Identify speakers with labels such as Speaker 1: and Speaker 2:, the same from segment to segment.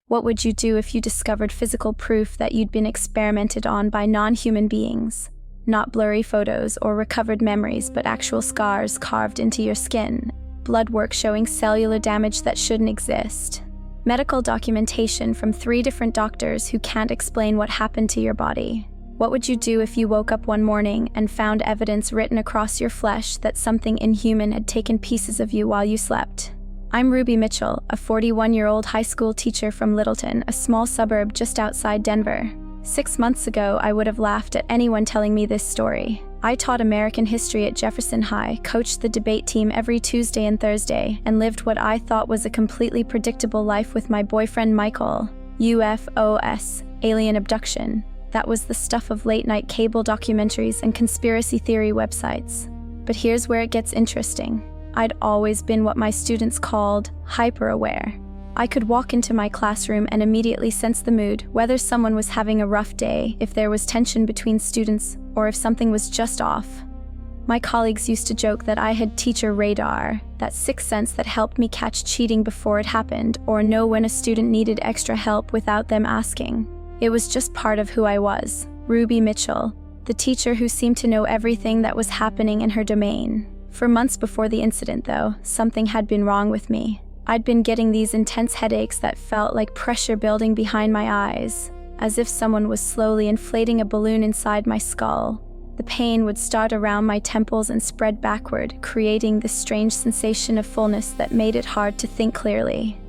Speaker 1: What would you do if you discovered physical proof that you'd been experimented on by non-human beings? Not blurry photos or recovered memories, but actual scars carved into your skin, blood work showing cellular damage that shouldn't exist, medical documentation from 3 different doctors who can't explain what happened to your body. What would you do if you woke up one morning and found evidence written across your flesh that something inhuman had taken pieces of you while you slept? I'm Ruby Mitchell, a 41-year-old high school teacher from Littleton, a small suburb just outside Denver. 6 months ago, I would have laughed at anyone telling me this story. I taught American history at Jefferson High, coached the debate team every Tuesday and Thursday, and lived what I thought was a completely predictable life with my boyfriend Michael. UFOs, alien abduction. That was the stuff of late-night cable documentaries and conspiracy theory websites. But here's where it gets interesting. I'd always been what my students called hyper-aware. I could walk into my classroom and immediately sense the mood, whether someone was having a rough day, if there was tension between students, or if something was just off. My colleagues used to joke that I had teacher radar, that sixth sense that helped me catch cheating before it happened, or know when a student needed extra help without them asking. It was just part of who I was, Ruby Mitchell, the teacher who seemed to know everything that was happening in her domain. For months before the incident, though, something had been wrong with me. I'd been getting these intense headaches that felt like pressure building behind my eyes, as if someone was slowly inflating a balloon inside my skull. The pain would start around my temples and spread backward, creating this strange sensation of fullness that made it hard to think clearly.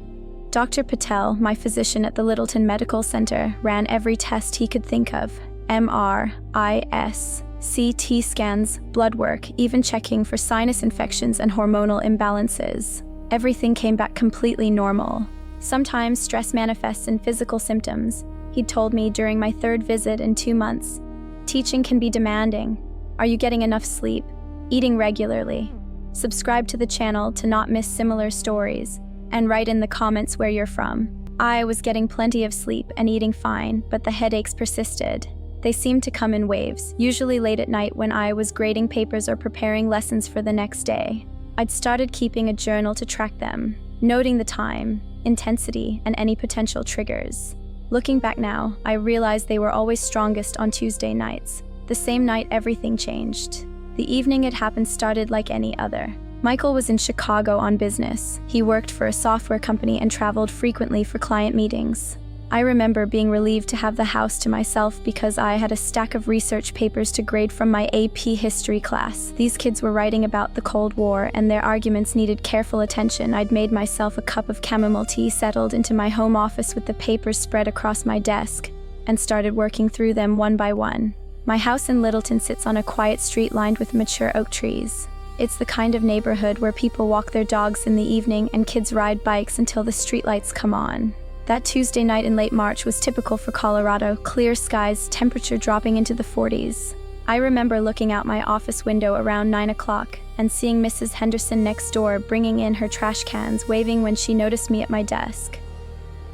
Speaker 1: Dr. Patel, my physician at the Littleton Medical Center, ran every test he could think of: MRIs, CT scans, blood work, even checking for sinus infections and hormonal imbalances. Everything came back completely normal. Sometimes stress manifests in physical symptoms, he'd told me during my 3rd visit in 2 months. Teaching can be demanding. Are you getting enough sleep? Eating regularly? Subscribe to the channel to not miss similar stories, and write in the comments where you're from. I was getting plenty of sleep and eating fine, but the headaches persisted. They seemed to come in waves, usually late at night when I was grading papers or preparing lessons for the next day. I'd started keeping a journal to track them, noting the time, intensity, and any potential triggers. Looking back now, I realized they were always strongest on Tuesday nights. The same night everything changed. The evening it happened started like any other. Michael was in Chicago on business. He worked for a software company and traveled frequently for client meetings. I remember being relieved to have the house to myself because I had a stack of research papers to grade from my AP history class. These kids were writing about the Cold War, and their arguments needed careful attention. I'd made myself a cup of chamomile tea, settled into my home office with the papers spread across my desk, and started working through them one by one. My house in Littleton sits on a quiet street lined with mature oak trees. It's the kind of neighborhood where people walk their dogs in the evening and kids ride bikes until the streetlights come on. That Tuesday night in late March was typical for Colorado: clear skies, temperature dropping into the 40s. I remember looking out my office window around 9 o'clock and seeing Mrs. Henderson next door bringing in her trash cans, waving when she noticed me at my desk.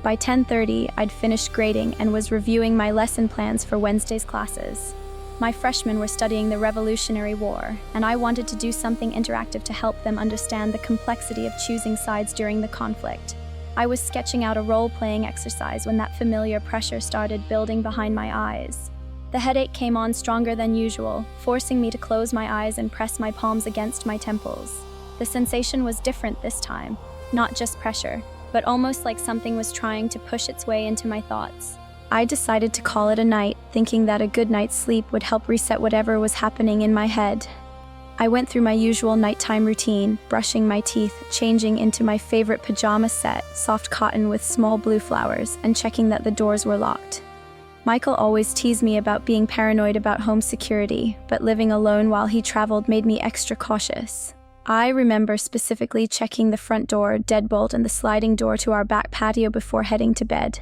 Speaker 1: By 10:30, I'd finished grading and was reviewing my lesson plans for Wednesday's classes. My freshmen were studying the Revolutionary War, and I wanted to do something interactive to help them understand the complexity of choosing sides during the conflict. I was sketching out a role-playing exercise when that familiar pressure started building behind my eyes. The headache came on stronger than usual, forcing me to close my eyes and press my palms against my temples. The sensation was different this time, not just pressure, but almost like something was trying to push its way into my thoughts. I decided to call it a night, thinking that a good night's sleep would help reset whatever was happening in my head. I went through my usual nighttime routine, brushing my teeth, changing into my favorite pajama set, soft cotton with small blue flowers, and checking that the doors were locked. Michael always teased me about being paranoid about home security, but living alone while he traveled made me extra cautious. I remember specifically checking the front door, deadbolt, and the sliding door to our back patio before heading to bed.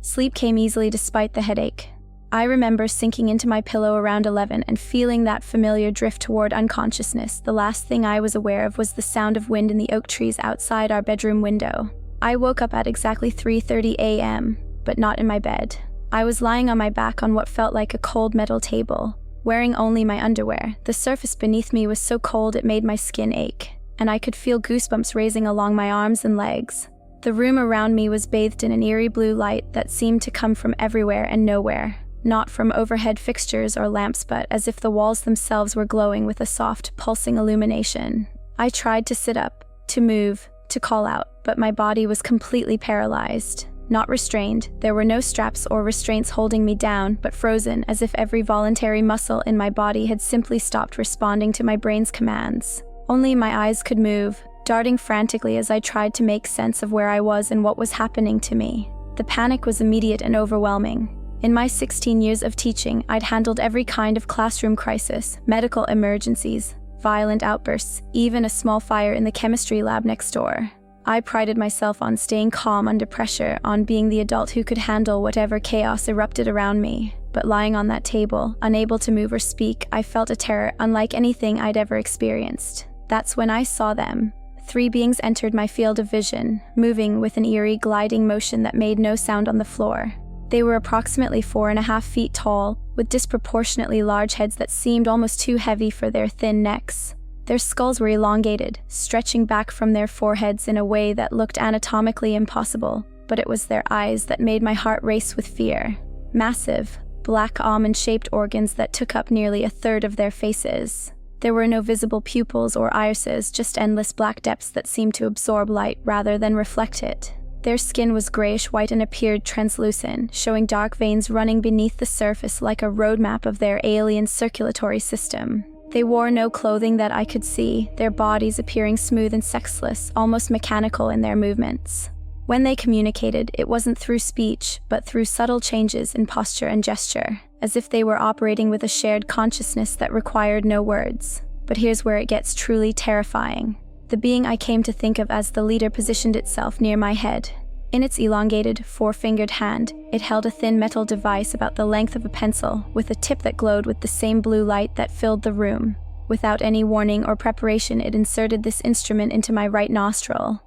Speaker 1: Sleep came easily despite the headache. I remember sinking into my pillow around 11 and feeling that familiar drift toward unconsciousness. The last thing I was aware of was the sound of wind in the oak trees outside our bedroom window. I woke up at exactly 3:30 a.m., but not in my bed. I was lying on my back on what felt like a cold metal table, wearing only my underwear. The surface beneath me was so cold it made my skin ache, and I could feel goosebumps raising along my arms and legs. The room around me was bathed in an eerie blue light that seemed to come from everywhere and nowhere, not from overhead fixtures or lamps, but as if the walls themselves were glowing with a soft, pulsing illumination. I tried to sit up, to move, to call out, but my body was completely paralyzed. Not restrained, there were no straps or restraints holding me down, but frozen, as if every voluntary muscle in my body had simply stopped responding to my brain's commands. Only my eyes could move, darting frantically as I tried to make sense of where I was and what was happening to me. The panic was immediate and overwhelming. In my 16 years of teaching, I'd handled every kind of classroom crisis, medical emergencies, violent outbursts, even a small fire in the chemistry lab next door. I prided myself on staying calm under pressure, on being the adult who could handle whatever chaos erupted around me. But lying on that table, unable to move or speak, I felt a terror unlike anything I'd ever experienced. That's when I saw them. 3 beings entered my field of vision, moving with an eerie, gliding motion that made no sound on the floor. They were approximately 4.5 feet tall, with disproportionately large heads that seemed almost too heavy for their thin necks. Their skulls were elongated, stretching back from their foreheads in a way that looked anatomically impossible, but it was their eyes that made my heart race with fear. Massive, black almond-shaped organs that took up nearly a third of their faces. There were no visible pupils or irises, just endless black depths that seemed to absorb light rather than reflect it. Their skin was grayish-white and appeared translucent, showing dark veins running beneath the surface like a roadmap of their alien circulatory system. They wore no clothing that I could see, their bodies appearing smooth and sexless, almost mechanical in their movements. When they communicated, it wasn't through speech, but through subtle changes in posture and gesture, as if they were operating with a shared consciousness that required no words. But here's where it gets truly terrifying. The being I came to think of as the leader positioned itself near my head. In its elongated, 4-fingered hand, it held a thin metal device about the length of a pencil, with a tip that glowed with the same blue light that filled the room. Without any warning or preparation, it inserted this instrument into my right nostril.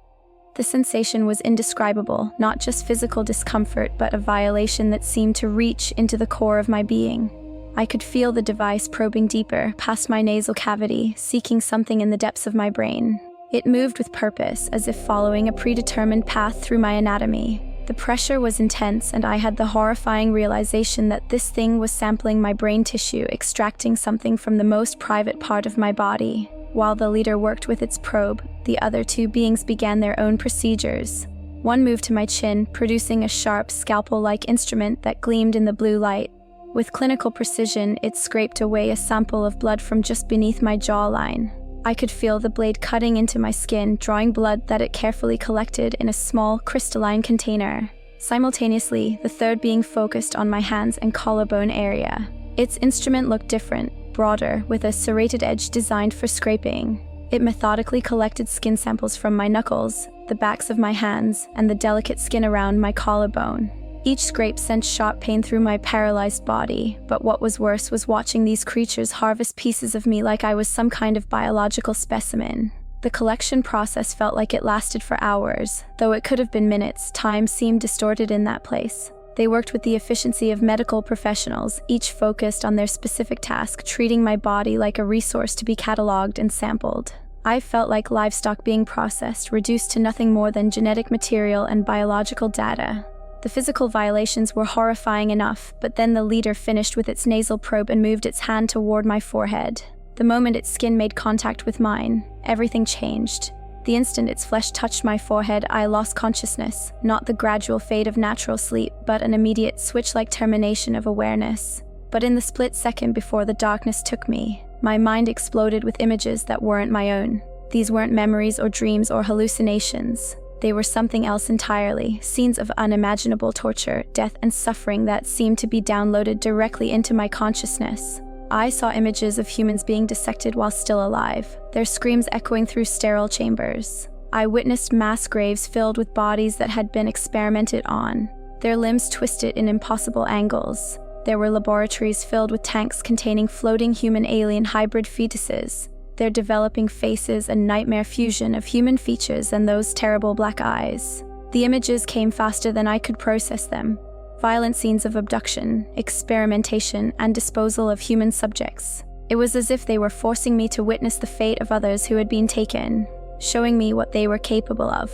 Speaker 1: The sensation was indescribable, not just physical discomfort, but a violation that seemed to reach into the core of my being. I could feel the device probing deeper, past my nasal cavity, seeking something in the depths of my brain. It moved with purpose, as if following a predetermined path through my anatomy. The pressure was intense, and I had the horrifying realization that this thing was sampling my brain tissue, extracting something from the most private part of my body. While the leader worked with its probe, the other 2 beings began their own procedures. One moved to my chin, producing a sharp, scalpel-like instrument that gleamed in the blue light. With clinical precision, it scraped away a sample of blood from just beneath my jawline. I could feel the blade cutting into my skin, drawing blood that it carefully collected in a small, crystalline container. Simultaneously, the 3rd being focused on my hands and collarbone area. Its instrument looked different, broader, with a serrated edge designed for scraping. It methodically collected skin samples from my knuckles, the backs of my hands, and the delicate skin around my collarbone. Each scrape sent sharp pain through my paralyzed body, but what was worse was watching these creatures harvest pieces of me like I was some kind of biological specimen. The collection process felt like it lasted for hours, though it could have been minutes. Time seemed distorted in that place. They worked with the efficiency of medical professionals, each focused on their specific task, treating my body like a resource to be cataloged and sampled. I felt like livestock being processed, reduced to nothing more than genetic material and biological data. The physical violations were horrifying enough, but then the leader finished with its nasal probe and moved its hand toward my forehead. The moment its skin made contact with mine, everything changed. The instant its flesh touched my forehead, I lost consciousness, not the gradual fade of natural sleep, but an immediate switch-like termination of awareness. But in the split second before the darkness took me, my mind exploded with images that weren't my own. These weren't memories or dreams or hallucinations. They were something else entirely, scenes of unimaginable torture, death, and suffering that seemed to be downloaded directly into my consciousness. I saw images of humans being dissected while still alive, their screams echoing through sterile chambers. I witnessed mass graves filled with bodies that had been experimented on, their limbs twisted in impossible angles. There were laboratories filled with tanks containing floating human-alien hybrid fetuses, their developing faces a nightmare fusion of human features and those terrible black eyes. The images came faster than I could process them. Violent scenes of abduction, experimentation, and disposal of human subjects. It was as if they were forcing me to witness the fate of others who had been taken, showing me what they were capable of.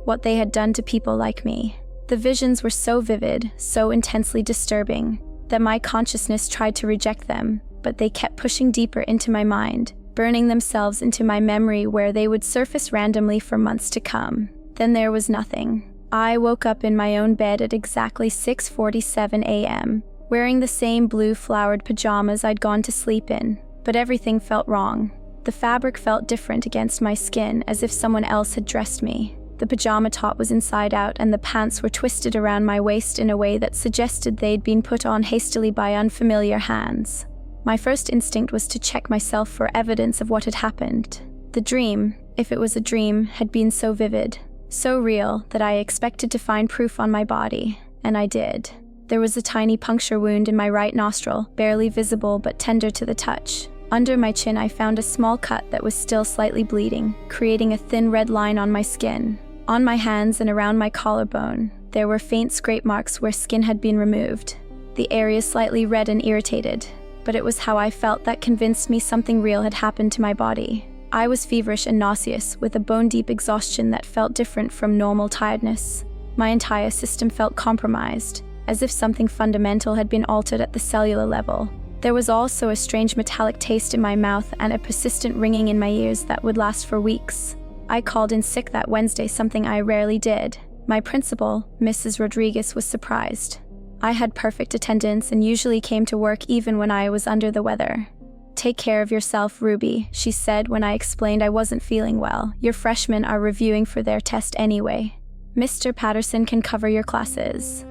Speaker 1: what they had done to people like me. The visions were so vivid, so intensely disturbing, that my consciousness tried to reject them, but they kept pushing deeper into my mind, burning themselves into my memory where they would surface randomly for months to come. Then there was nothing. I woke up in my own bed at exactly 6:47 a.m., wearing the same blue flowered pajamas I'd gone to sleep in, but everything felt wrong. The fabric felt different against my skin, as if someone else had dressed me. The pajama top was inside out, and the pants were twisted around my waist in a way that suggested they'd been put on hastily by unfamiliar hands. My first instinct was to check myself for evidence of what had happened. The dream, if it was a dream, had been so vivid, so real, that I expected to find proof on my body, and I did. There was a tiny puncture wound in my right nostril, barely visible but tender to the touch. Under my chin, I found a small cut that was still slightly bleeding, creating a thin red line on my skin. On my hands and around my collarbone, there were faint scrape marks where skin had been removed, the area slightly red and irritated, but it was how I felt that convinced me something real had happened to my body. I was feverish and nauseous, with a bone-deep exhaustion that felt different from normal tiredness. My entire system felt compromised, as if something fundamental had been altered at the cellular level. There was also a strange metallic taste in my mouth and a persistent ringing in my ears that would last for weeks. I called in sick that Wednesday, something I rarely did. My principal, Mrs. Rodriguez, was surprised. I had perfect attendance and usually came to work even when I was under the weather. "Take care of yourself, Ruby," she said when I explained I wasn't feeling well. "Your freshmen are reviewing for their test anyway. Mr. Patterson can cover your classes."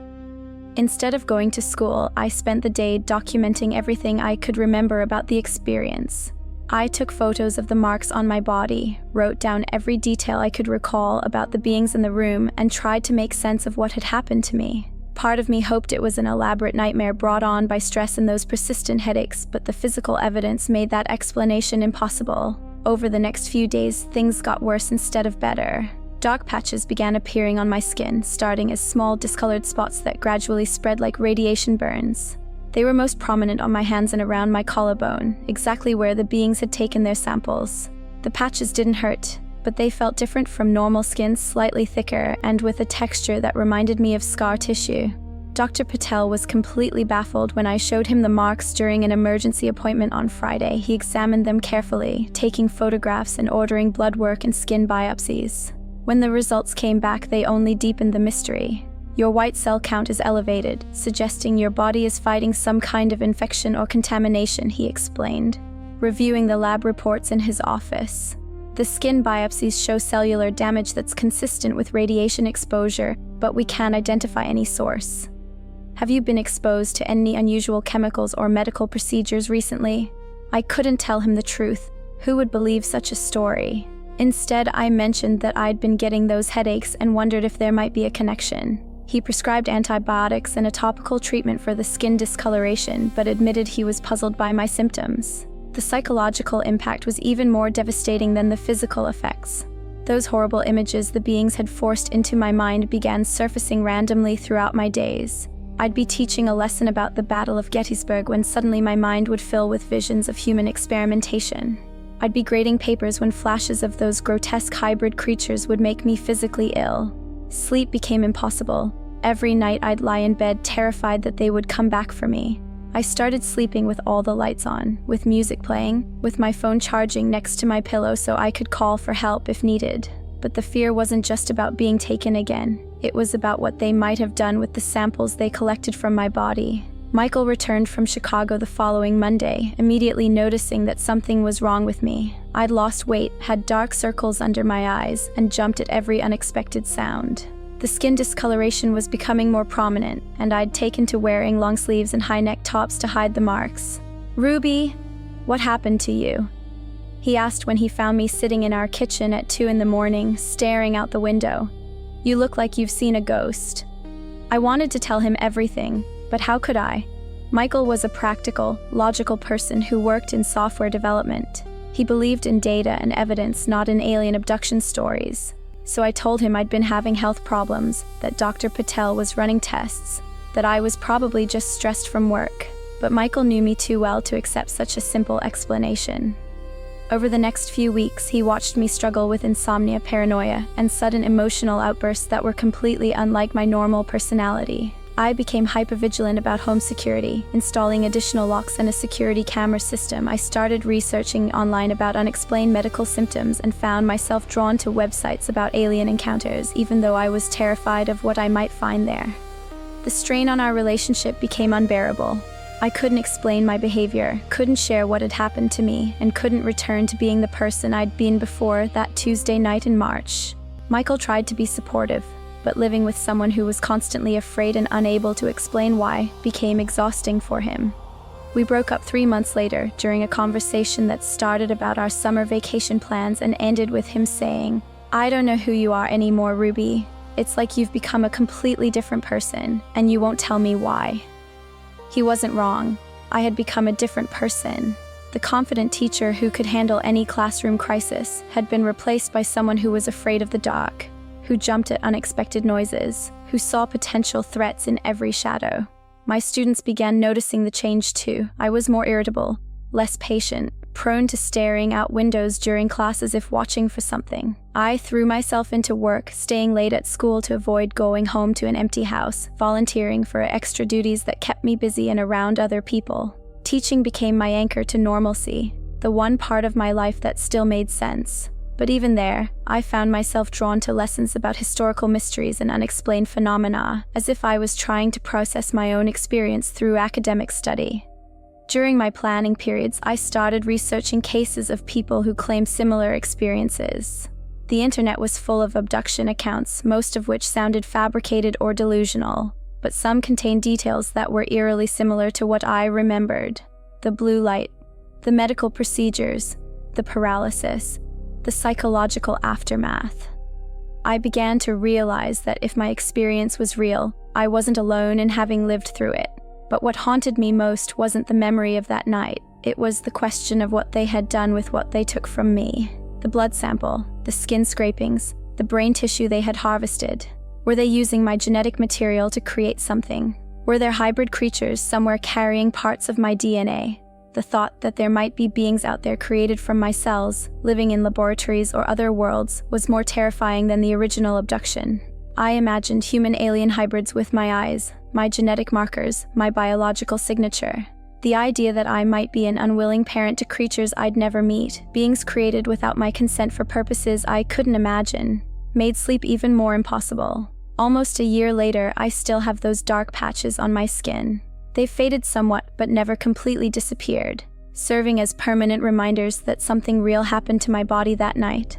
Speaker 1: Instead of going to school, I spent the day documenting everything I could remember about the experience. I took photos of the marks on my body, wrote down every detail I could recall about the beings in the room, and tried to make sense of what had happened to me. Part of me hoped it was an elaborate nightmare brought on by stress and those persistent headaches, but the physical evidence made that explanation impossible. Over the next few days, things got worse instead of better. Dark patches began appearing on my skin, starting as small discolored spots that gradually spread like radiation burns. They were most prominent on my hands and around my collarbone, exactly where the beings had taken their samples. The patches didn't hurt, but they felt different from normal skin, slightly thicker and with a texture that reminded me of scar tissue. Dr. Patel was completely baffled when I showed him the marks during an emergency appointment on Friday. He examined them carefully, taking photographs and ordering blood work and skin biopsies. When the results came back, they only deepened the mystery. "Your white cell count is elevated, suggesting your body is fighting some kind of infection or contamination," he explained, reviewing the lab reports in his office. "The skin biopsies show cellular damage that's consistent with radiation exposure, but we can't identify any source." "Have you been exposed to any unusual chemicals or medical procedures recently?" I couldn't tell him the truth. Who would believe such a story? Instead, I mentioned that I'd been getting those headaches and wondered if there might be a connection. He prescribed antibiotics and a topical treatment for the skin discoloration, but admitted he was puzzled by my symptoms. The psychological impact was even more devastating than the physical effects. Those horrible images the beings had forced into my mind began surfacing randomly throughout my days. I'd be teaching a lesson about the Battle of Gettysburg when suddenly my mind would fill with visions of human experimentation. I'd be grading papers when flashes of those grotesque hybrid creatures would make me physically ill. Sleep became impossible. Every night I'd lie in bed terrified that they would come back for me. I started sleeping with all the lights on, with music playing, with my phone charging next to my pillow so I could call for help if needed. But the fear wasn't just about being taken again. It was about what they might have done with the samples they collected from my body. Michael returned from Chicago the following Monday, immediately noticing that something was wrong with me. I'd lost weight, had dark circles under my eyes, and jumped at every unexpected sound. The skin discoloration was becoming more prominent, and I'd taken to wearing long sleeves and high-neck tops to hide the marks. "Ruby, what happened to you?" he asked when he found me sitting in our kitchen at 2 a.m, staring out the window. "You look like you've seen a ghost." I wanted to tell him everything, but how could I? Michael was a practical, logical person who worked in software development. He believed in data and evidence, not in alien abduction stories. So I told him I'd been having health problems, that Dr. Patel was running tests, that I was probably just stressed from work. But Michael knew me too well to accept such a simple explanation. Over the next few weeks, he watched me struggle with insomnia, paranoia, and sudden emotional outbursts that were completely unlike my normal personality. I became hypervigilant about home security, installing additional locks and a security camera system. I started researching online about unexplained medical symptoms and found myself drawn to websites about alien encounters, even though I was terrified of what I might find there. The strain on our relationship became unbearable. I couldn't explain my behavior, couldn't share what had happened to me, and couldn't return to being the person I'd been before that Tuesday night in March. Michael tried to be supportive, but living with someone who was constantly afraid and unable to explain why became exhausting for him. We broke up 3 months later during a conversation that started about our summer vacation plans and ended with him saying, "I don't know who you are anymore, Ruby. It's like you've become a completely different person, and you won't tell me why." He wasn't wrong. I had become a different person. The confident teacher who could handle any classroom crisis had been replaced by someone who was afraid of the dark, who jumped at unexpected noises, who saw potential threats in every shadow. My students began noticing the change too. I was more irritable, less patient, prone to staring out windows during class as if watching for something. I threw myself into work, staying late at school to avoid going home to an empty house, volunteering for extra duties that kept me busy and around other people. Teaching became my anchor to normalcy, the one part of my life that still made sense. But even there, I found myself drawn to lessons about historical mysteries and unexplained phenomena, as if I was trying to process my own experience through academic study. During my planning periods, I started researching cases of people who claimed similar experiences. The internet was full of abduction accounts, most of which sounded fabricated or delusional, but some contained details that were eerily similar to what I remembered. The blue light, the medical procedures, the paralysis, the psychological aftermath. I began to realize that if my experience was real, I wasn't alone in having lived through it. But what haunted me most wasn't the memory of that night. It was the question of what they had done with what they took from me. The blood sample, the skin scrapings, the brain tissue they had harvested. Were they using my genetic material to create something? Were there hybrid creatures somewhere carrying parts of my DNA? The thought that there might be beings out there created from my cells, living in laboratories or other worlds, was more terrifying than the original abduction. I imagined human-alien hybrids with my eyes, my genetic markers, my biological signature. The idea that I might be an unwilling parent to creatures I'd never meet, beings created without my consent for purposes I couldn't imagine, made sleep even more impossible. Almost a year later, I still have those dark patches on my skin. They faded somewhat, but never completely disappeared, serving as permanent reminders that something real happened to my body that night.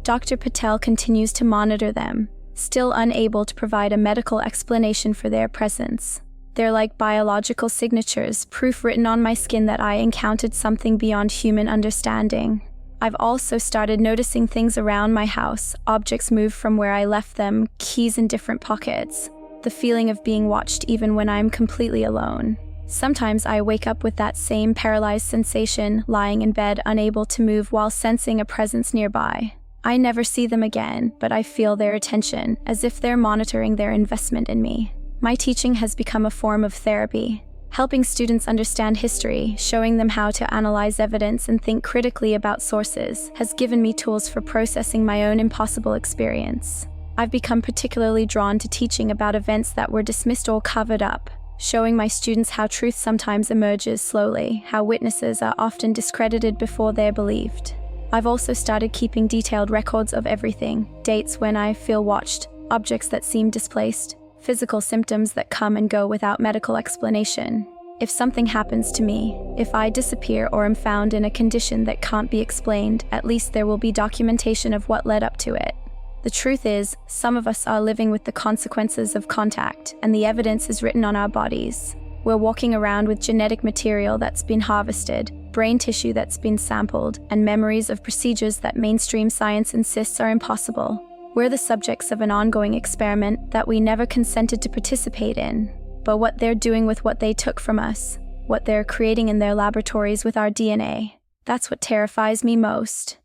Speaker 1: Dr. Patel continues to monitor them, still unable to provide a medical explanation for their presence. They're like biological signatures, proof written on my skin that I encountered something beyond human understanding. I've also started noticing things around my house, objects move from where I left them, keys in different pockets. The feeling of being watched even when I'm completely alone. Sometimes I wake up with that same paralyzed sensation, lying in bed, unable to move while sensing a presence nearby. I never see them again, but I feel their attention, as if they're monitoring their investment in me. My teaching has become a form of therapy, helping students understand history, showing them how to analyze evidence and think critically about sources, has given me tools for processing my own impossible experience. I've become particularly drawn to teaching about events that were dismissed or covered up, showing my students how truth sometimes emerges slowly, how witnesses are often discredited before they're believed. I've also started keeping detailed records of everything, dates when I feel watched, objects that seem displaced, physical symptoms that come and go without medical explanation. If something happens to me, if I disappear or am found in a condition that can't be explained, at least there will be documentation of what led up to it. The truth is, some of us are living with the consequences of contact, and the evidence is written on our bodies. We're walking around with genetic material that's been harvested, brain tissue that's been sampled, and memories of procedures that mainstream science insists are impossible. We're the subjects of an ongoing experiment that we never consented to participate in. But what they're doing with what they took from us, what they're creating in their laboratories with our DNA, that's what terrifies me most.